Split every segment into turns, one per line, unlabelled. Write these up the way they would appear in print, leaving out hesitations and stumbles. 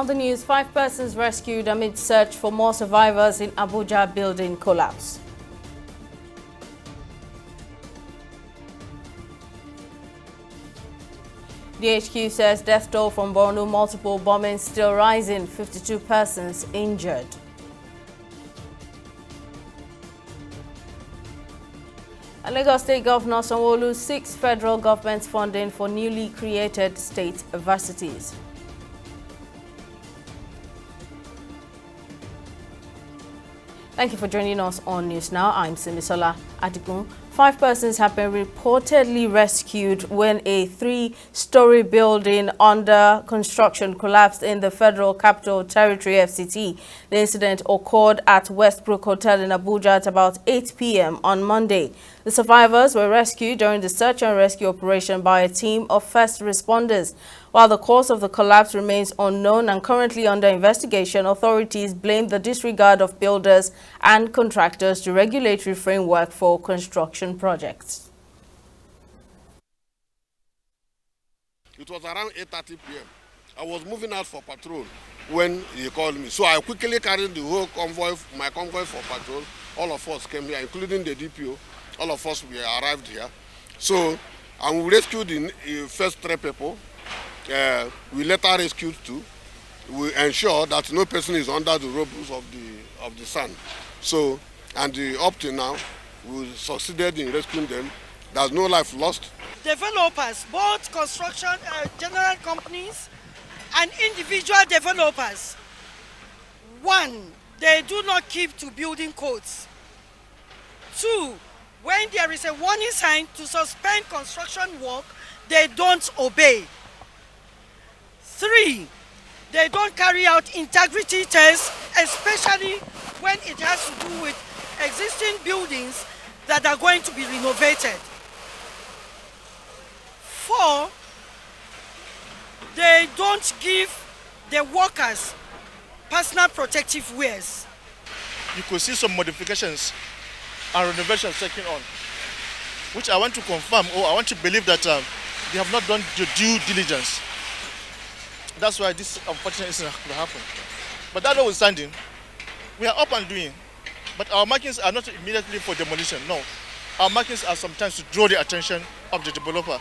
On the news, 5 persons rescued amid search for more survivors in Abuja building collapse. DHQ says death toll from Borno, multiple bombings still rising, 52 persons injured. And Lagos State Governor Sanwo-Olu seeks federal government funding for newly created state universities. Thank you for joining us on News Now. I'm Simisola Adigun. 5 persons have been reportedly rescued when a 3-story building under construction collapsed in the Federal Capital Territory (FCT). The incident occurred at Westbrook Hotel in Abuja at about 8 p.m. on Monday. The survivors were rescued during the search and rescue operation by a team of first responders. While the cause of the collapse remains unknown and currently under investigation, authorities blame the disregard of builders and contractors to regulatory framework for construction projects.
It was around 8:30 p.m. I was moving out for patrol when he called me. So I quickly carried the whole convoy, my convoy for patrol. All of us came here, including the DPO. All of us, we arrived here. So, and we rescued the first 3 people. We later rescued 2. We ensure that no person is under the rubbles of the sand. So, and up to now, we succeeded in rescuing them. There's no life lost.
Developers, both construction general companies and individual developers, 1, they do not keep to building codes. 2, when there is a warning sign to suspend construction work, they don't obey. 3, they don't carry out integrity tests, especially when it has to do with existing buildings that are going to be renovated. 4, they don't give the workers personal protective wears.
You could see some modifications and renovations taken on, which I want to confirm, or I want to believe that they have not done the due diligence. That's why this unfortunate incident could happen. But that notwithstanding, we are up and doing. But our markings are not immediately for demolition, no. Our markings are sometimes to draw the attention of the developer.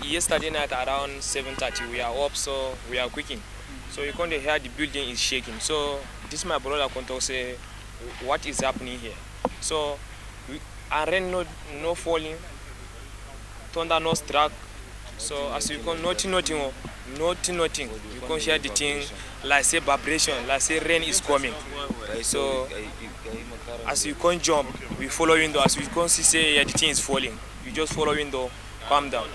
Yesterday night around 7:30, we are up, so we are quicking. So you can't hear the building is shaking. So this my brother contact say, what is happening here? So rain no falling, thunder no struck. So as you can nothing. You can hear the thing like say vibration, like say rain is coming. So as you can jump, we follow window. As you can see say the thing is falling, you just follow window, calm down.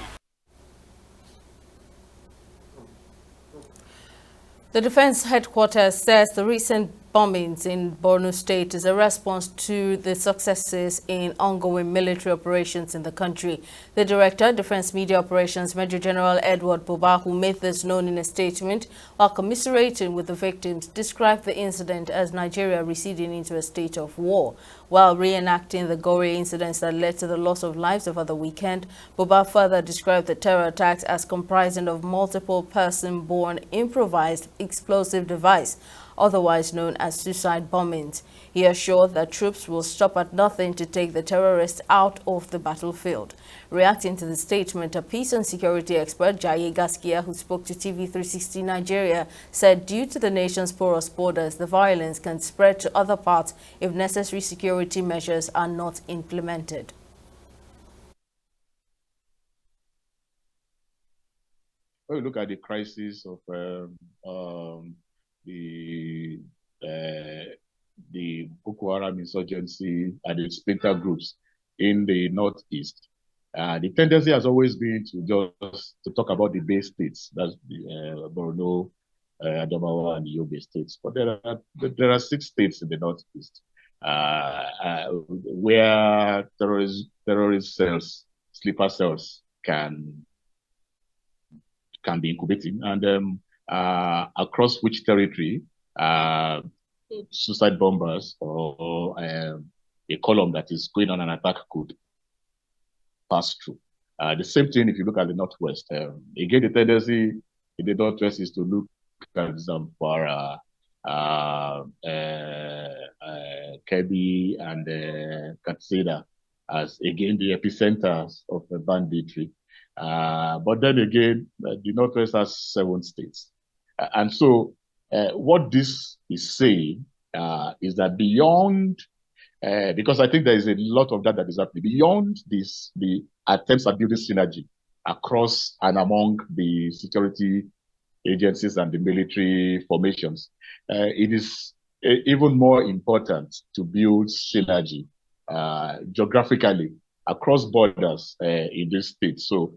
The Defense Headquarters says the recent bombings in Borno State is a response to the successes in ongoing military operations in the country. The Director, Defense Media Operations, Major General Edward Buba, who made this known in a statement while commiserating with the victims, described the incident as Nigeria receding into a state of war. While reenacting the gory incidents that led to the loss of lives over the weekend, Buba further described the terror attacks as comprising of multiple person-borne improvised explosive device, otherwise known as suicide bombings. He assured that troops will stop at nothing to take the terrorists out of the battlefield. Reacting to the statement, a peace and security expert, Jaye Gaskia, who spoke to TV360 Nigeria, said due to the nation's porous borders, the violence can spread to other parts if necessary security measures are not implemented.
When we look at the crisis of the Boko Haram insurgency and the splinter groups in the Northeast, the tendency has always been to just talk about the base states, that's Borno, Adamawa, and the Yobe states. But there are 6 states in the Northeast where terrorist cells, sleeper cells, can be incubating, and across which territory suicide bombers or a column that is going on an attack could pass through. The same thing if you look at the Northwest. Again, the tendency in the Northwest is to look Zamfara, Kebbi, and Katsina as again the epicenters of the banditry. But then again, the Northwest has 7 states. And so what this is saying is that beyond, because I think there is a lot of that is happening, beyond this, the attempts at building synergy across and among the security agencies and the military formations, it is even more important to build synergy geographically across borders in this state. So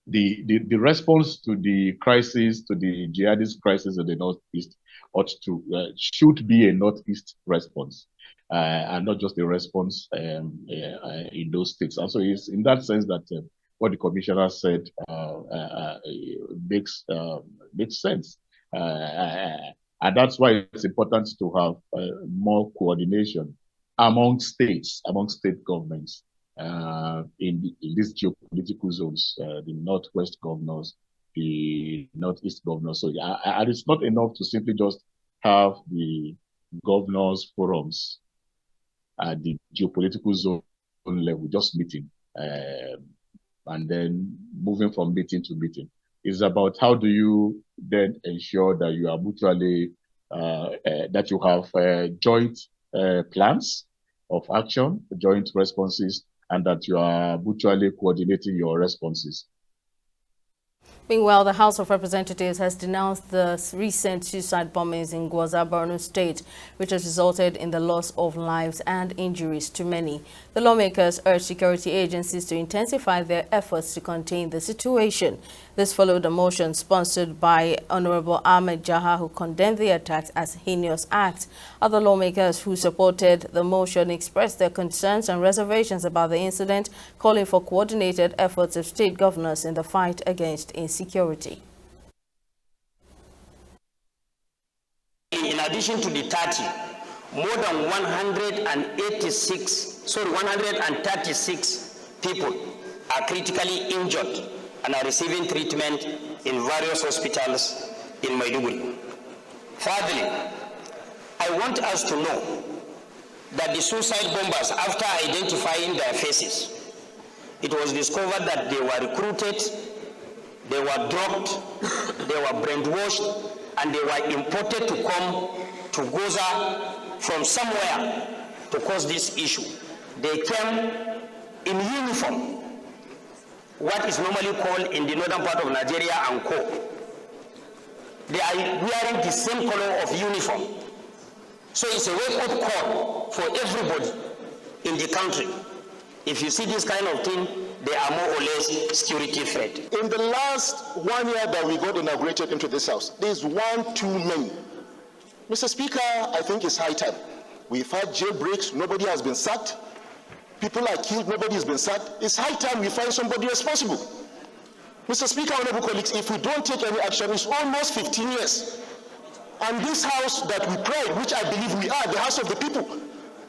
the response to the crisis, to the jihadist crisis in the Northeast, should be a Northeast response, and not just a response in those states. And so it's in that sense that what the commissioner said makes sense. And that's why it's important to have more coordination among states, among state governments in these geopolitical zones, the Northwest governors, the Northeast governors. So and it's not enough to simply just have the governors' forums at the geopolitical zone level, just meeting, and then moving from meeting to meeting. It's about how do you then ensure that you are mutually, that you have joint plans of action, joint responses, and that you are mutually coordinating your responses.
Meanwhile, the House of Representatives has denounced the recent suicide bombings in Gwoza, Borno State, which has resulted in the loss of lives and injuries to many. The lawmakers urged security agencies to intensify their efforts to contain the situation. This followed a motion sponsored by Honorable Ahmed Jaha, who condemned the attacks as heinous acts. Other lawmakers who supported the motion expressed their concerns and reservations about the incident, calling for coordinated efforts of state governors in the fight against insecurity.
In addition to the 30, more than 136 people are critically injured and are receiving treatment in various hospitals in Maiduguri. Thirdly, I want us to know that the suicide bombers, after identifying their faces, it was discovered that they were recruited, they were drugged, they were brainwashed, and they were imported to come to Gwoza from somewhere to cause this issue. They came in uniform, what is normally called in the northern part of Nigeria Anko. They are wearing the same color of uniform. So it's a wake-up call for everybody in the country. If you see this kind of thing, they are more or less security threat.
In the last 1 year that we got inaugurated into this house, there's one too many. Mr. Speaker, I think it's high time. We've had jailbreaks, nobody has been sacked. People are killed, nobody has been sacked. It's high time we find somebody responsible. Mr. Speaker, honorable colleagues, if we don't take any action, it's almost 15 years. And this house that we pride, which I believe we are, the house of the people,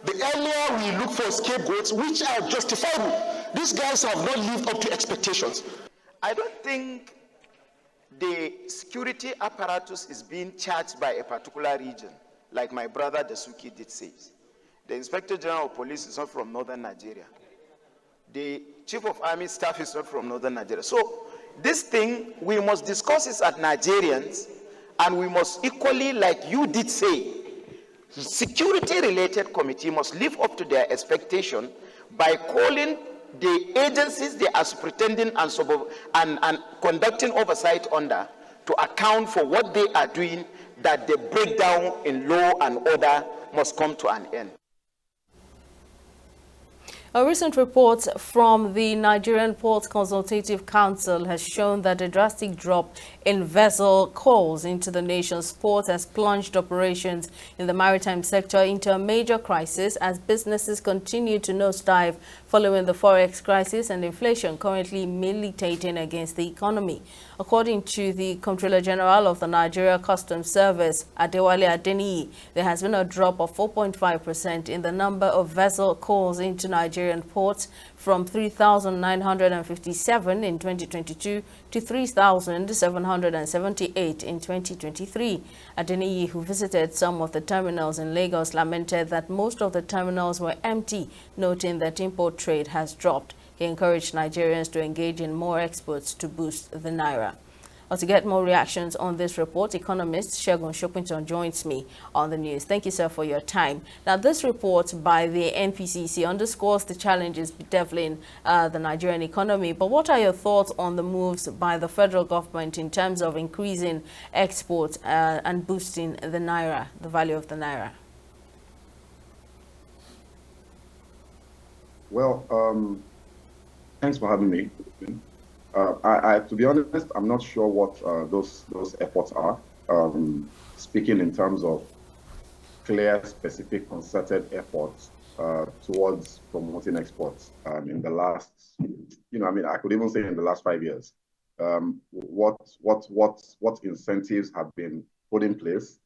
the earlier we look for scapegoats, which are justifiable, these guys have not lived up to expectations.
I don't think the security apparatus is being charged by a particular region, like my brother Dasuki did say. The Inspector General of Police is not from Northern Nigeria. The Chief of Army Staff is not from Northern Nigeria. So this thing, we must discuss it as Nigerians, and we must equally, like you did say, security-related committee must live up to their expectation by calling the agencies they are superintending and conducting oversight under to account for what they are doing, that the breakdown in law and order must come to an end.
A recent report from the Nigerian Ports Consultative Council has shown that a drastic drop in vessel calls into the nation's port has plunged operations in the maritime sector into a major crisis as businesses continue to nosedive following the forex crisis and inflation currently militating against the economy. According to the Comptroller General of the Nigeria Customs Service, Adewale Adeniyi, there has been a drop of 4.5% in the number of vessel calls into Nigeria Nigerian ports from 3,957 in 2022 to 3,778 in 2023. Adeniyi, who visited some of the terminals in Lagos, lamented that most of the terminals were empty, noting that import trade has dropped. He encouraged Nigerians to engage in more exports to boost the naira. Well, to get more reactions on this report, economist Segun Shopinton joins me on the news. Thank you, sir, for your time. Now, this report by the NPCC underscores the challenges bedeviling the Nigerian economy. But what are your thoughts on the moves by the federal government in terms of increasing exports and boosting the naira, the value of the naira?
Well, thanks for having me. To be honest, I'm not sure what those efforts are. Speaking in terms of clear, specific, concerted efforts towards promoting exports in the last, I could even say in the last 5 years. What incentives have been put in place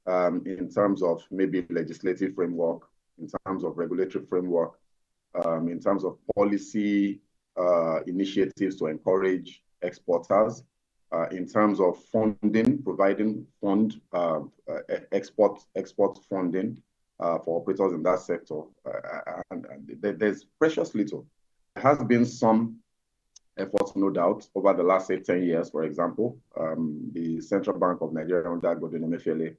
in terms of maybe legislative framework, in terms of regulatory framework, in terms of policy initiatives to encourage exporters, in terms of funding, providing export funding for operators in that sector. And there's precious little. There has been some efforts, no doubt, over the last 10 years. For example, the Central Bank of Nigeria under Godwin Emefiele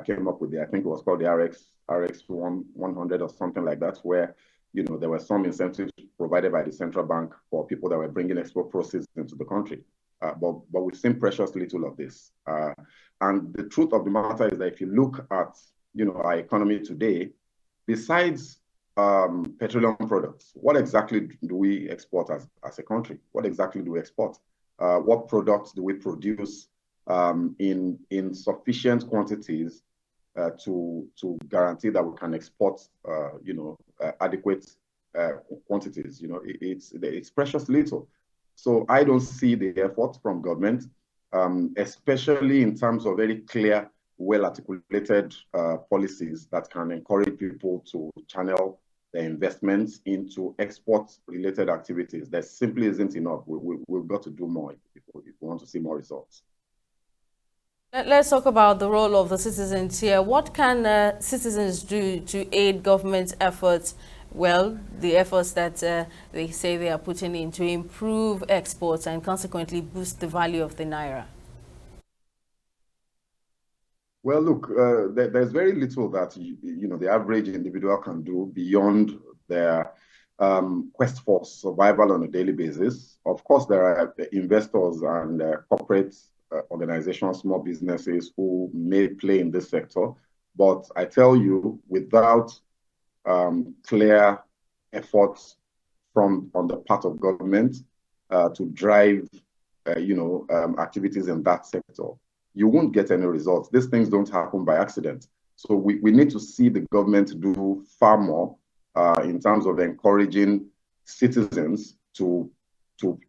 came up with I think it was called the RX 100 or something like that, where there were some incentives provided by the central bank for people that were bringing export proceeds into the country. But we've seen precious little of this. And the truth of the matter is that if you look at, our economy today, besides petroleum products, what exactly do we export as a country? What exactly do we export? What products do we produce in sufficient quantities to guarantee that we can export, adequate quantities? It's precious little. So I don't see the effort from government, especially in terms of very clear, well-articulated policies that can encourage people to channel their investments into export-related activities. There simply isn't enough. We've got to do more if we want to see more results.
Let's talk about the role of the citizens here. What can citizens do to aid government's efforts? Well, the efforts that they say they are putting in to improve exports and consequently boost the value of the naira.
Well, look, there's very little that the average individual can do beyond their quest for survival on a daily basis. Of course, there are investors and corporate organizations, small businesses who may play in this sector. But I tell you, without clear efforts on the part of government to drive, activities in that sector, you won't get any results. These things don't happen by accident. So we need to see the government do far more in terms of encouraging citizens to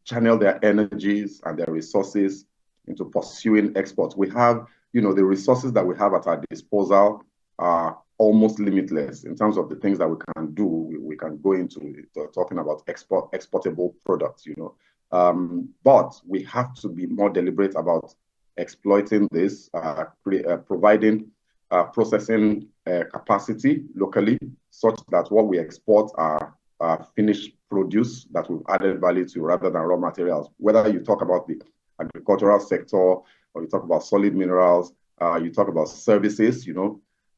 channel their energies and their resources into pursuing exports. We have, the resources that we have at our disposal are almost limitless in terms of the things that we can do. We can go into talking about exportable products, but we have to be more deliberate about exploiting this, providing processing capacity locally, such that what we export are finished produce that we've added value to rather than raw materials. Whether you talk about the agricultural sector, or you talk about solid minerals, you talk about services,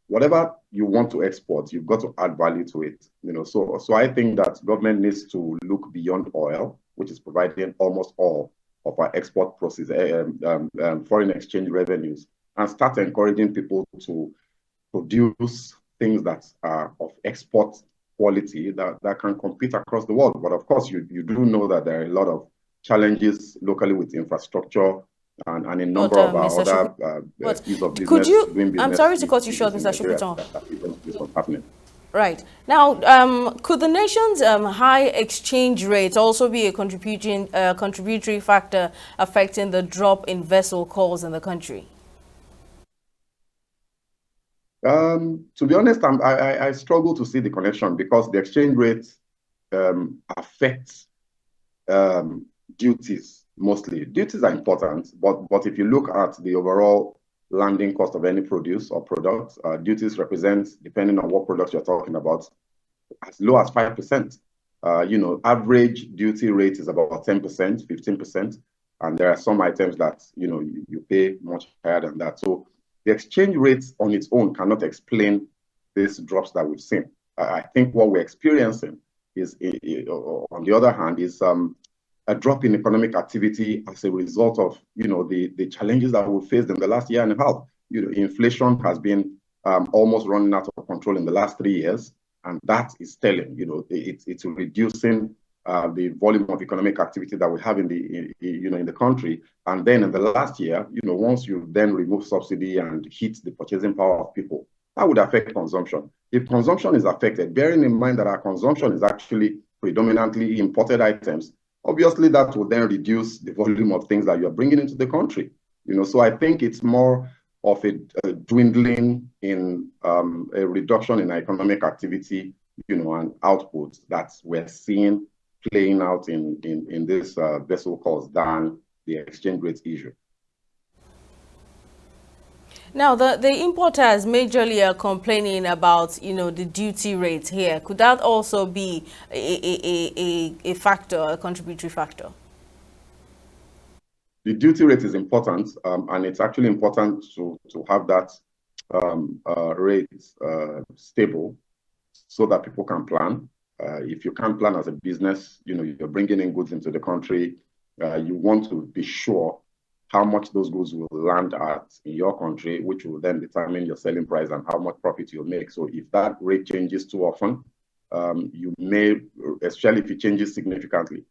whatever you want to export, you've got to add value to it. So I think that government needs to look beyond oil, which is providing almost all of our export process, foreign exchange revenues, and start encouraging people to produce things that are of export quality that can compete across the world. But of course, you do know that there are a lot of challenges locally with infrastructure and a number of our other ease of business.
Could you?
Doing business.
I'm sorry to cut you short, Mr. Shopinton.
This was happening.
Right. Now, could the nation's high exchange rate also be a contributory factor affecting the drop in vessel calls in the country?
To be honest, I struggle to see the connection, because the exchange rate affects duties mostly. Duties are important, but if you look at the overall landing cost of any produce or product, duties represent, depending on what products you're talking about, as low as 5%. Average duty rate is about 10%, 15%, and there are some items that you pay much higher than that. So the exchange rate on its own cannot explain these drops that we've seen. I think what we're experiencing is, on the other hand, is a drop in economic activity as a result of the challenges that we faced in the last year and a half. Inflation has been almost running out of control in the last 3 years, and that is telling. It's reducing the volume of economic activity that we have in the country. And then in the last year, once you then remove subsidy and hit the purchasing power of people, that would affect consumption. If consumption is affected, bearing in mind that our consumption is actually predominantly imported items, obviously that will then reduce the volume of things that you're bringing into the country. So I think it's more of a dwindling in a reduction in economic activity, and output that we're seeing playing out in this vessel calls than the exchange rate issue.
Now, the importers majorly are complaining about, the duty rate here. Could that also be a factor, a contributory factor?
The duty rate is important, and it's actually important to have that rate stable so that people can plan. If you can't plan as a business, you're bringing in goods into the country, you want to be sure how much those goods will land at in your country, which will then determine your selling price and how much profit you'll make. So if that rate changes too often, you may, especially if it changes significantly,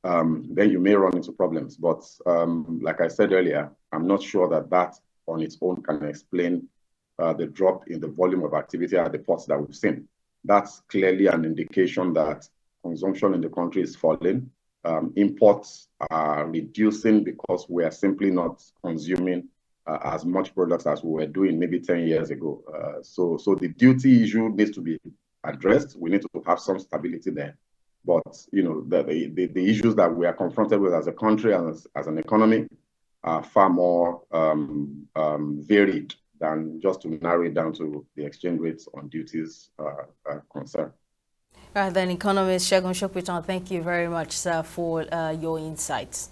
then you may run into problems. But like I said earlier, I'm not sure that on its own can explain the drop in the volume of activity at the ports that we've seen. That's clearly an indication that consumption in the country is falling. Imports are reducing because we are simply not consuming as much products as we were doing maybe 10 years ago. So the duty issue needs to be addressed. We need to have some stability there. But the issues that we are confronted with as a country and as an economy are far more varied than just to narrow it down to the exchange rates on duties concern.
Right, then, economist Segun Sopitan, thank you very much, sir, for your insights.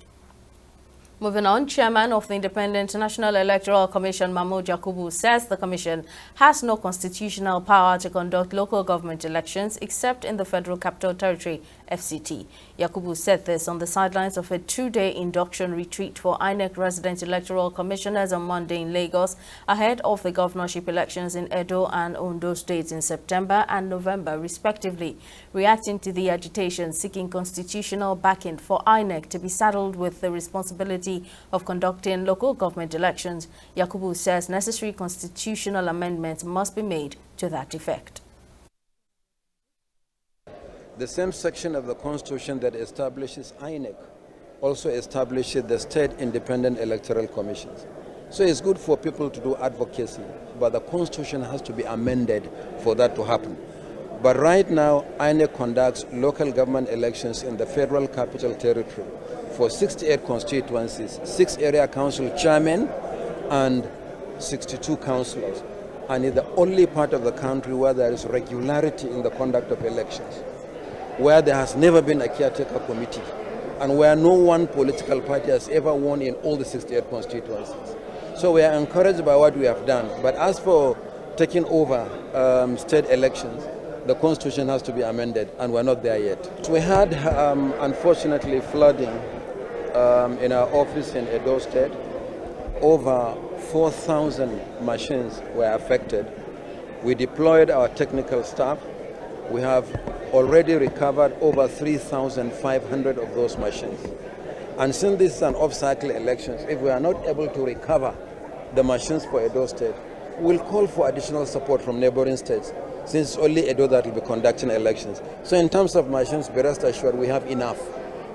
Moving on, Chairman of the Independent National Electoral Commission, Mahmood Yakubu, says the commission has no constitutional power to conduct local government elections except in the Federal Capital Territory, FCT. Yakubu said this on the sidelines of a 2-day induction retreat for INEC resident electoral commissioners on Monday in Lagos, ahead of the governorship elections in Edo and Ondo states in September and November, respectively. Reacting to the agitation seeking constitutional backing for INEC to be saddled with the responsibility of conducting local government elections, Yakubu says necessary constitutional amendments must be made to that effect.
The same section of the Constitution that establishes INEC also establishes the State Independent Electoral Commissions. So it's good for people to do advocacy, but the Constitution has to be amended for that to happen. But right now, INEC conducts local government elections in the Federal Capital Territory for 68 constituencies, 6 area council chairmen, and 62 councillors. And it's the only part of the country where there is regularity in the conduct of elections, where there has never been a caretaker committee, and where no one political party has ever won in all the 68 constituencies. So we are encouraged by what we have done. But as for taking over state elections, the Constitution has to be amended, and we're not there yet. We had, unfortunately, flooding in our office in Edo State. Over 4,000 machines were affected. We deployed our technical staff. We have already recovered over 3,500 of those machines. And since this is an off-cycle election, if we are not able to recover the machines for Edo State, we'll call for additional support from neighboring states, since it's only Edo that will be conducting elections. So in terms of machines, be rest assured we have enough.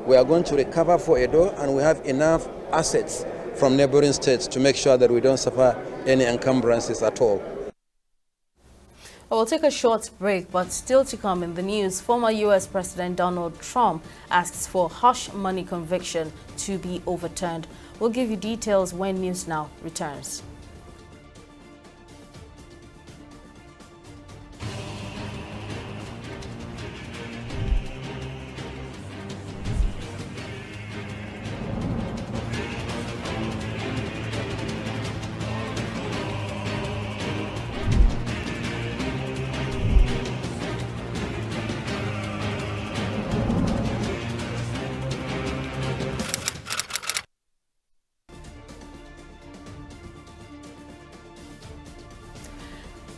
We are going to recover for Edo, and we have enough assets from neighboring states to make sure that we don't suffer any encumbrances at all.
I will take a short break, but still to come in the news, former U.S. President Donald Trump asks for hush money conviction to be overturned. We'll give you details when News Now returns.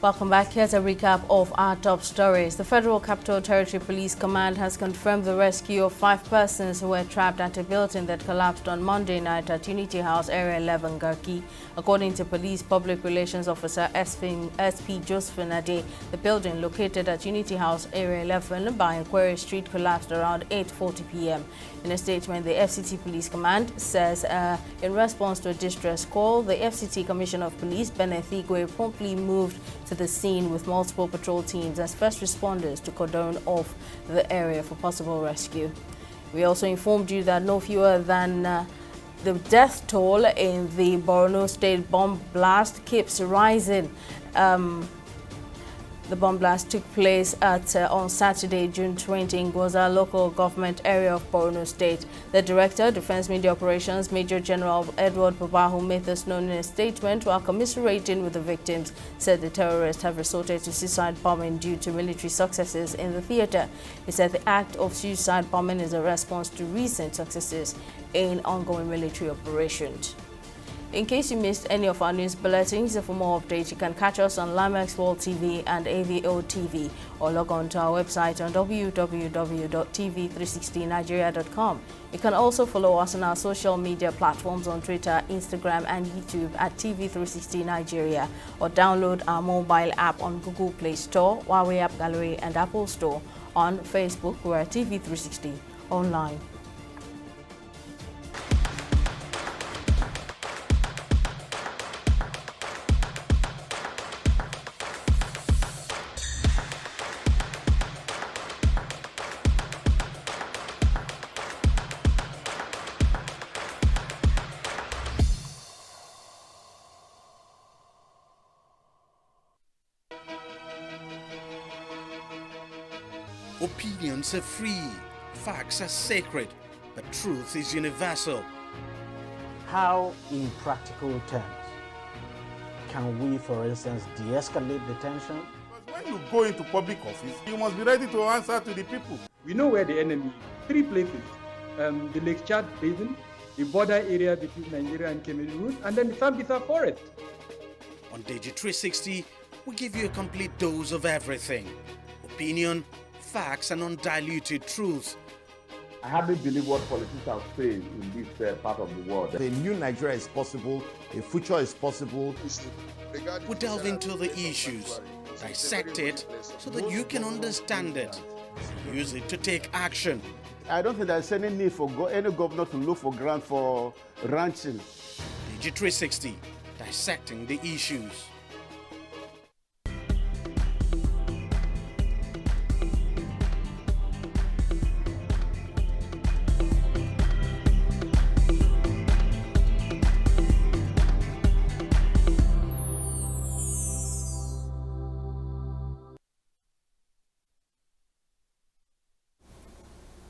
Welcome back. Here's a recap of our top stories. The Federal Capital Territory Police Command has confirmed the rescue of 5 persons who were trapped at a building that collapsed on Monday night at Unity House, Area 11, Garki. According to Police Public Relations Officer SP Josephine Ade, the building located at Unity House, Area 11 by Aquarius Street collapsed around 8:40 p.m. In a statement, the FCT Police Command says in response to a distress call, the FCT Commissioner of Police, Bennett Igwe, promptly moved to the scene with multiple patrol teams as first responders to cordon off the area for possible rescue. We also informed you that no fewer than the death toll in the Borno State bomb blast keeps rising. The bomb blast took place on Saturday, June 20, in Gwoza local government area of Borno State. The Director, Defense Media Operations, Major General Edward Bubahu, made this known in a statement while commiserating with the victims, said the terrorists have resorted to suicide bombing due to military successes in the theater. He said the act of suicide bombing is a response to recent successes in ongoing military operations. In case you missed any of our news bulletins, for more updates, you can catch us on Limex World TV and AVO TV or log on to our website on www.tv360nigeria.com. You can also follow us on our social media platforms on Twitter, Instagram, and YouTube at TV360 Nigeria, or download our mobile app on Google Play Store, Huawei App Gallery, and Apple Store. On Facebook, we're at TV360 Online.
Opinions are free, facts are sacred, but truth is universal.
How, in practical terms, can we, for instance, de-escalate the tension?
When you go into public office, you must be ready to answer to the people.
We know where the enemy is. 3 places. The Lake Chad Basin, the border area between Nigeria and Cameroon, and then the Sambisa Forest.
On Digi 360, we give you a complete dose of everything. Opinion, facts, and undiluted truth.
I hardly believe what politicians say in this part of the world.
A new Nigeria is possible, a future is possible.
We delve into the issues, dissect it so that you can understand it, use it to take action.
I don't think there's any need for any governor to look for grant for ranching.
Digi 360, dissecting the issues.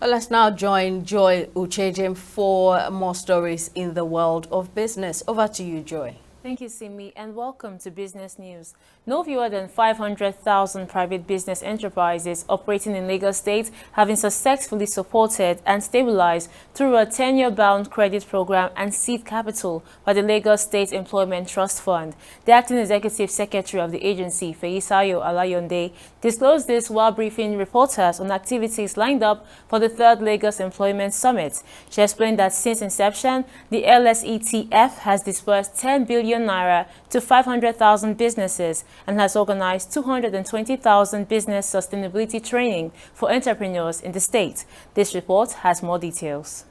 Well, let's now join Joy Uchejem for more stories in the world of business. Over to you, Joy.
Thank you, Simi, and welcome to Business News. No fewer than 500,000 private business enterprises operating in Lagos State have been successfully supported and stabilized through a 10-year-bound credit program and seed capital by the Lagos State Employment Trust Fund. The acting executive secretary of the agency, Feisayo Alayonde, disclosed this while briefing reporters on activities lined up for the 3rd Lagos Employment Summit. She explained that since inception, the LSETF has disbursed 10 billion naira to 500,000 businesses and has organized 220,000 business sustainability training for entrepreneurs in the state. This report has more details.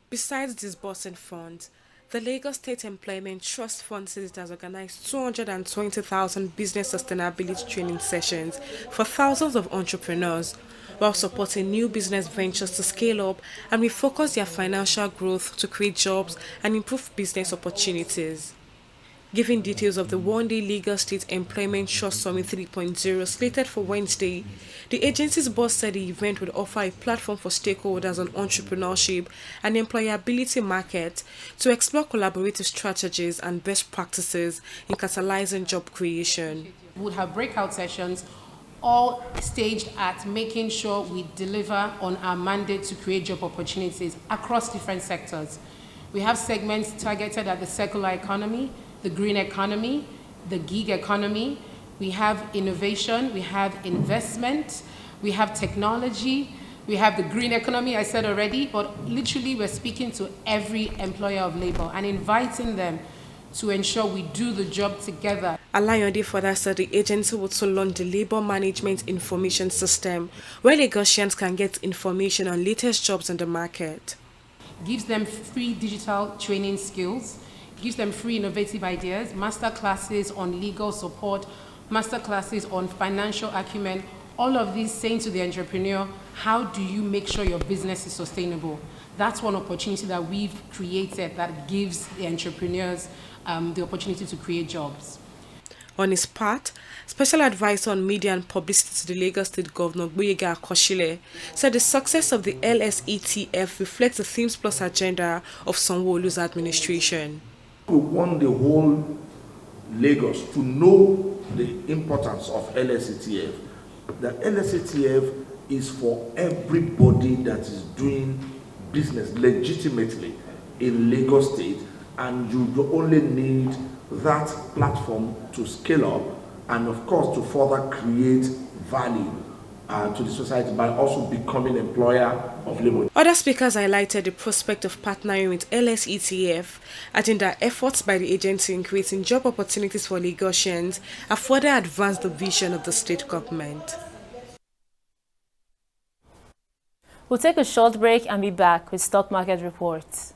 Besides disbursing funds, The Lagos State Employment Trust Fund says it has organized 220,000 business sustainability training sessions for thousands of entrepreneurs, while supporting new business ventures to scale up and refocus their financial growth to create jobs and improve business opportunities. Giving details of the one-day Lagos State Employment Trust Summit 3.0 slated for Wednesday, the agency's boss said the event would offer a platform for stakeholders on entrepreneurship and employability market to explore collaborative strategies and best practices in catalyzing job creation.
We would have breakout sessions all staged at making sure we deliver on our mandate to create job opportunities across different sectors. We have segments targeted at the circular economy, the green economy, the gig economy. We have innovation, we have investment, we have technology, we have the green economy, I said already, but literally we're speaking to every employer of labor and inviting them to ensure we do the job together.
Alayode further said the agency would also launch the Labor Management Information System, where Lagosians can get information on latest jobs on the market.
Gives them free digital training skills, gives them free innovative ideas, master classes on legal support, master classes on financial acumen, all of these saying to the entrepreneur, how do you make sure your business is sustainable? That's one opportunity that we've created that gives the entrepreneurs the opportunity to create jobs.
On his part, Special Advisor on Media and Publicity to the Lagos State Governor, Gboyega Akoshile, said the success of the LSETF reflects the Themes Plus agenda of Sanwo-Olu's administration.
We want the whole Lagos to know the importance of LSETF. The LSETF is for everybody that is doing business legitimately in Lagos State, and you only need that platform to scale up and of course to further create value to the society by also becoming employer of labor.
Other speakers highlighted the prospect of partnering with LSETF, adding that efforts by the agency in creating job opportunities for Lagosians have further advanced the vision of the state government.
We'll take a short break and be back with stock market reports.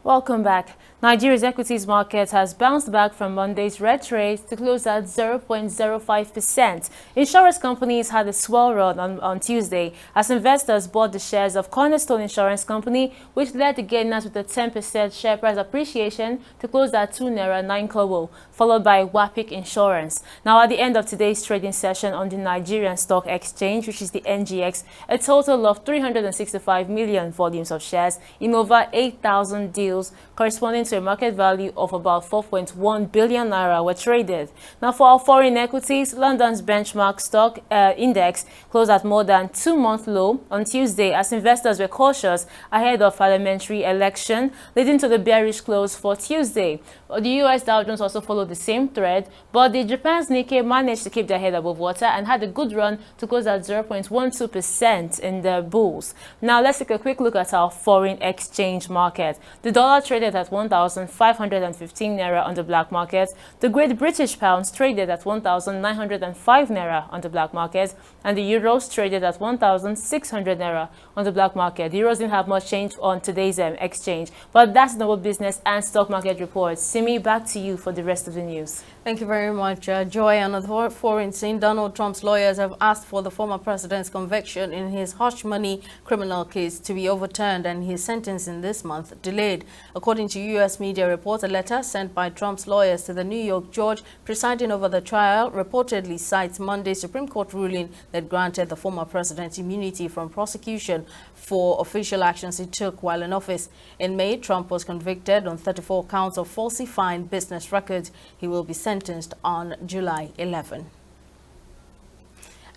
Welcome back. Nigeria's equities market has bounced back from Monday's red trade to close at 0.05%. Insurance companies had a swell run on Tuesday as investors bought the shares of Cornerstone Insurance Company, which led the gainers with a 10% share price appreciation to close at 2 naira 9 kobo, followed by Wapik Insurance. Now, at the end of today's trading session on the Nigerian Stock Exchange, which is the NGX, a total of 365 million volumes of shares in over 8,000 deals, corresponding to a market value of about 4.1 billion naira were traded. Now, for our foreign equities, London's benchmark stock index closed at more than 2-month low on Tuesday as investors were cautious ahead of parliamentary election, leading to the bearish close for Tuesday. The US Dow Jones also followed the same thread, but the Japan's Nikkei managed to keep their head above water and had a good run to close at 0.12% in the bulls. Now, let's take a quick look at our foreign exchange market. The dollar traded at 1,515 naira on the black market. The Great British pounds traded at 1,905 naira on the black market, and the euros traded at 1,600 naira on the black market. The euros didn't have much change on today's exchange, but that's Noble Business and Stock Market Reports. Simi, back to you for the rest of the news.
Thank you very much, Joy. And on the foreign scene, Donald Trump's lawyers have asked for the former president's conviction in his hush money criminal case to be overturned and his sentencing this month delayed. According to U.S. media reports, a letter sent by Trump's lawyers to the New York judge presiding over the trial reportedly cites Monday's Supreme Court ruling that granted the former president immunity from prosecution for official actions he took while in office. In May, Trump was convicted on 34 counts of falsifying business records. He will be sentenced on July 11.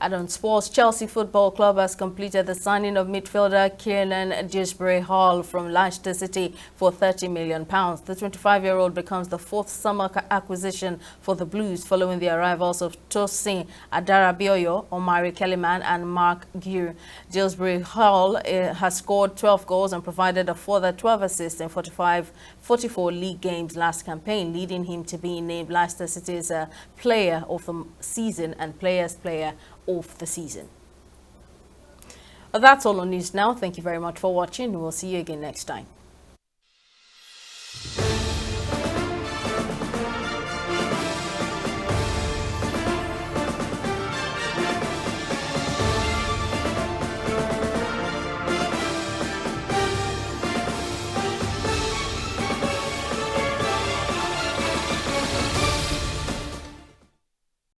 And on sports, Chelsea Football Club has completed the signing of midfielder Kiernan Dewsbury-Hall from Leicester City for £30 million. The 25-year-old becomes the fourth summer acquisition for the Blues following the arrivals of Tosin Adarabioyo, Omari Kellyman and Mark Guer. Dewsbury-Hall has scored 12 goals and provided a further 12 assists in 45 44 league games last campaign, leading him to be named Leicester City's Player of the Season and Players' Player of the Season. That's all on news now. Thank you very much for watching. We'll see you again next time.